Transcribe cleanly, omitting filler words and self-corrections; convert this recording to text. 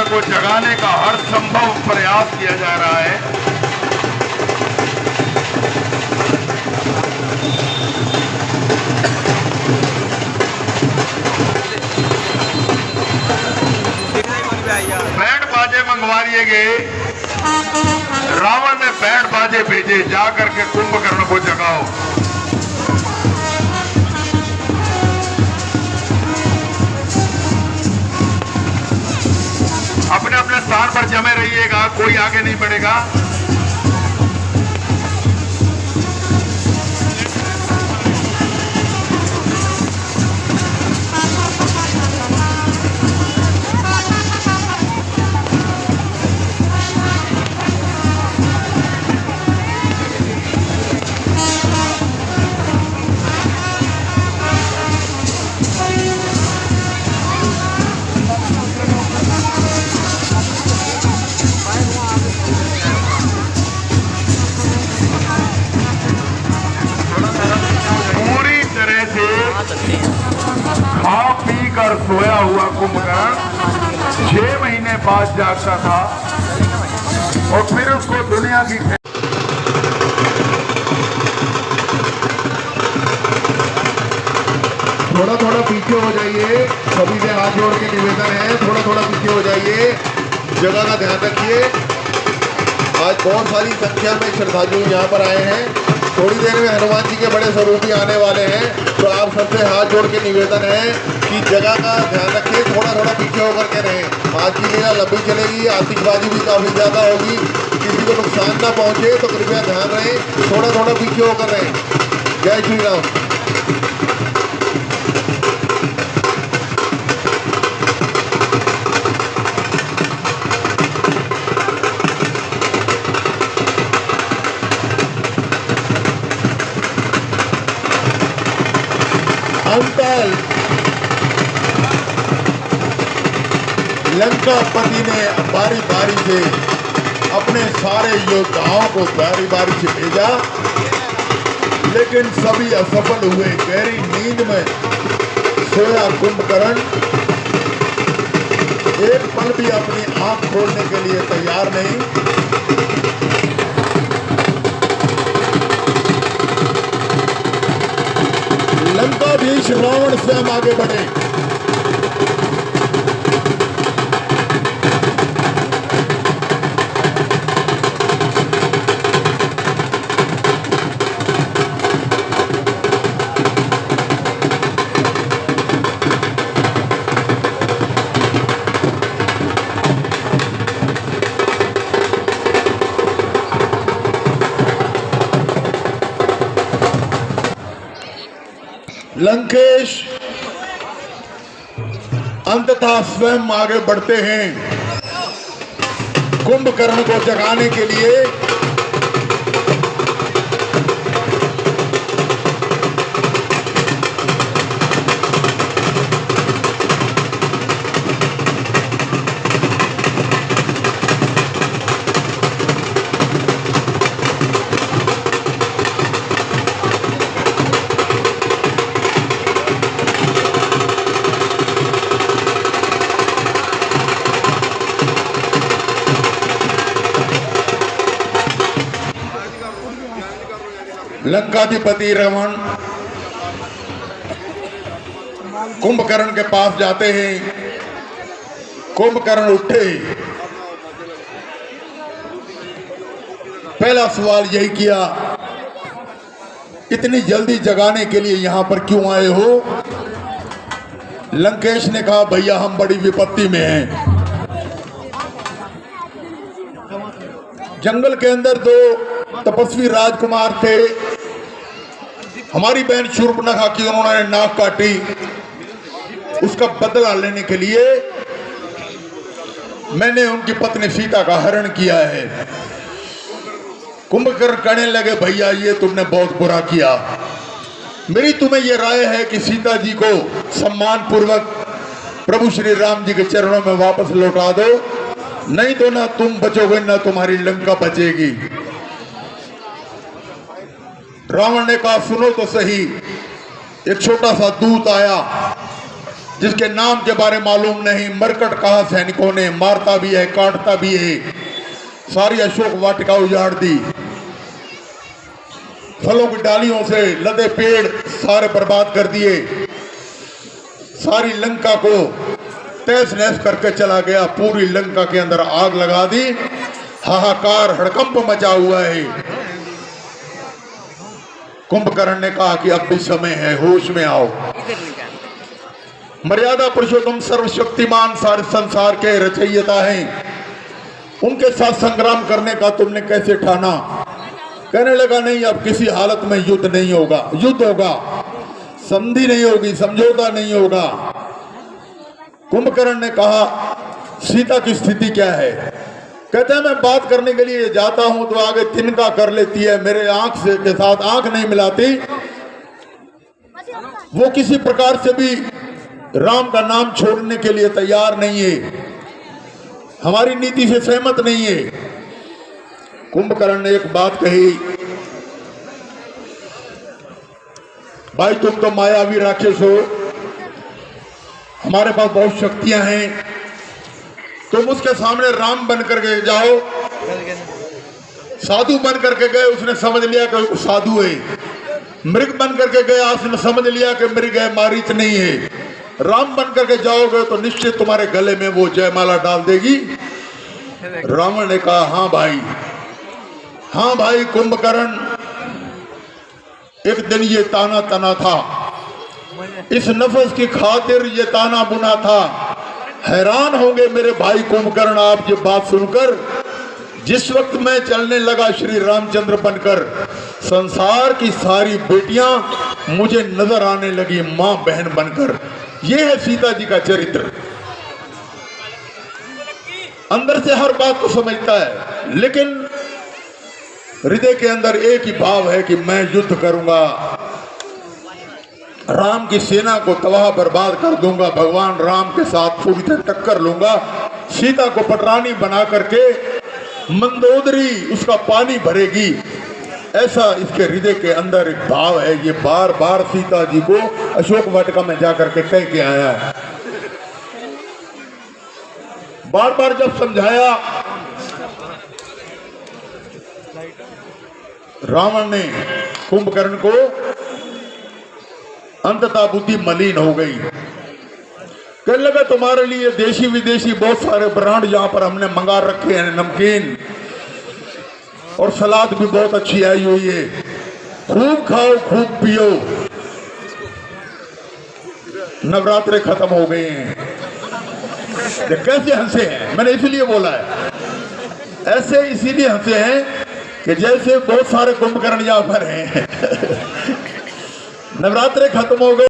को जगाने का हर संभव प्रयास किया जा रहा है। बैंड बाजे मंगवा लिए गए। रावण ने बैंड बाजे भेजे, जाकर के कुंभकर्ण को जगाओ। अपने अपने स्थान पर जमे रहिएगा, कोई आगे नहीं बढ़ेगा। खा पी कर सोया हुआ कुंभकर्ण 6 महीने बाद जागता था और फिर उसको दुनिया की थोड़ा थोड़ा पीछे हो जाइए। सभी से हाथ जोड़ के निवेदन है, थोड़ा थोड़ा पीछे हो जाइए, जगह का ध्यान रखिए। आज बहुत सारी संख्या में श्रद्धालु यहाँ पर आए हैं। थोड़ी देर में हनुमान जी के बड़े स्वरूप भी आने वाले हैं, तो आप सबसे हाथ जोड़ के निवेदन है कि जगह का ध्यान रखिए, थोड़ा थोड़ा पीछे होकर के रहें। आज की लीला लंबी चलेगी, आतिशबाजी भी काफ़ी ज़्यादा होगी, किसी को नुकसान ना पहुँचे तो कृपया ध्यान रहे, थोड़ा थोड़ा पीछे होकर रहें। जय श्री राम। अंतल लंकापति ने बारी बारी से अपने सारे योद्धाओं को बारी बारी से भेजा, लेकिन सभी असफल हुए। गहरी नींद में सोया कुंभकर्ण एक पल भी अपनी आंख खोलने के लिए तैयार नहीं। लंकाधीश रावण स्वयं आगे बढ़े। लंकेश अंततः स्वयं आगे बढ़ते हैं कुंभकर्ण को जगाने के लिए। लंकाधिपति रावण कुंभकर्ण के पास जाते हैं। कुंभकर्ण उठे, पहला सवाल यही किया, इतनी जल्दी जगाने के लिए यहां पर क्यों आए हो? लंकेश ने कहा, भैया हम बड़ी विपत्ति में हैं। जंगल के अंदर 2 तपस्वी राजकुमार थे। हमारी बहन शूर्पणखा की उन्होंने नाक काटी, उसका बदला लेने के लिए मैंने उनकी पत्नी सीता का हरण किया है। कुंभकर्ण कहने लगे, भैया ये तुमने बहुत बुरा किया। मेरी तुम्हें यह राय है कि सीता जी को सम्मान पूर्वक प्रभु श्री राम जी के चरणों में वापस लौटा दो, नहीं तो ना तुम बचोगे ना तुम्हारी लंका बचेगी। रावण ने कहा, सुनो तो सही। एक छोटा सा दूत आया, जिसके नाम के बारे मालूम नहीं, मरकट कहा सैनिकों ने, मारता भी है काटता भी है। सारी अशोक वाटिका उजाड़ दी, फलों की डालियों से लदे पेड़ सारे बर्बाद कर दिए, सारी लंका को तहस नहस करके चला गया, पूरी लंका के अंदर आग लगा दी। हाहाकार हड़कंप मचा हुआ है। कुंभकर्ण ने कहा कि अब भी समय है, होश में आओ। मर्यादा पुरुषोत्तम सर्वशक्तिमान सारे संसार के रचयिता हैं, उनके साथ संग्राम करने का तुमने कैसे ठाना? कहने लगा नहीं, अब किसी हालत में युद्ध नहीं होगा। युद्ध होगा, संधि नहीं होगी, समझौता नहीं होगा। कुंभकर्ण ने कहा सीता की स्थिति क्या है? कहते हैं मैं बात करने के लिए जाता हूं तो आगे तिनका कर लेती है, मेरे आंख से के साथ आंख नहीं मिलाती। वो किसी प्रकार से भी राम का नाम छोड़ने के लिए तैयार नहीं है, हमारी नीति से सहमत नहीं है। कुंभकर्ण ने एक बात कही, भाई तुम तो मायावी राक्षस हो, हमारे पास बहुत शक्तियां हैं, तुम उसके सामने राम बन करके जाओ। साधु बन करके गए, उसने समझ लिया कि साधु है। मृग बन करके गया, उसने समझ लिया कि मृग है, मारीच नहीं है। राम बन करके जाओगे तो निश्चित तुम्हारे गले में वो जयमाला डाल देगी। रावण ने कहा हाँ भाई कुंभकर्ण, एक दिन ये ताना तना था, इस नफस की खातिर ये ताना बुना था। हैरान होंगे मेरे भाई कुंभकर्ण आप ये बात सुनकर। जिस वक्त मैं चलने लगा श्री रामचंद्र बनकर, संसार की सारी बेटियां मुझे नजर आने लगी मां बहन बनकर। ये है सीता जी का चरित्र। अंदर से हर बात को समझता है, लेकिन हृदय के अंदर एक ही भाव है कि मैं युद्ध करूंगा, राम की सेना को तबाह बर्बाद कर दूंगा, भगवान राम के साथ पूरी तरह टक्कर लूंगा, सीता को पटरानी बना करके मंदोदरी उसका पानी भरेगी। ऐसा इसके हृदय के अंदर एक भाव है। ये बार बार सीता जी को अशोक वाटिका में जाकर के कह के आया है। बार बार जब समझाया, रावण ने कुंभकर्ण को, अंततः बुद्धि मलिन हो गई। कहने लगा तुम्हारे लिए देशी विदेशी बहुत सारे ब्रांड यहाँ पर हमने मंगा रखे हैं, नमकीन और सलाद भी बहुत अच्छी आई हुई है, खूब खाओ खूब पियो। नवरात्रे खत्म हो गए हैं। कैसे हंसे हैं, मैंने इसलिए बोला है, ऐसे इसीलिए हंसे हैं कि जैसे बहुत सारे कुंभकर्ण यहाँ पर हैं। नवरात्रे खत्म हो गए।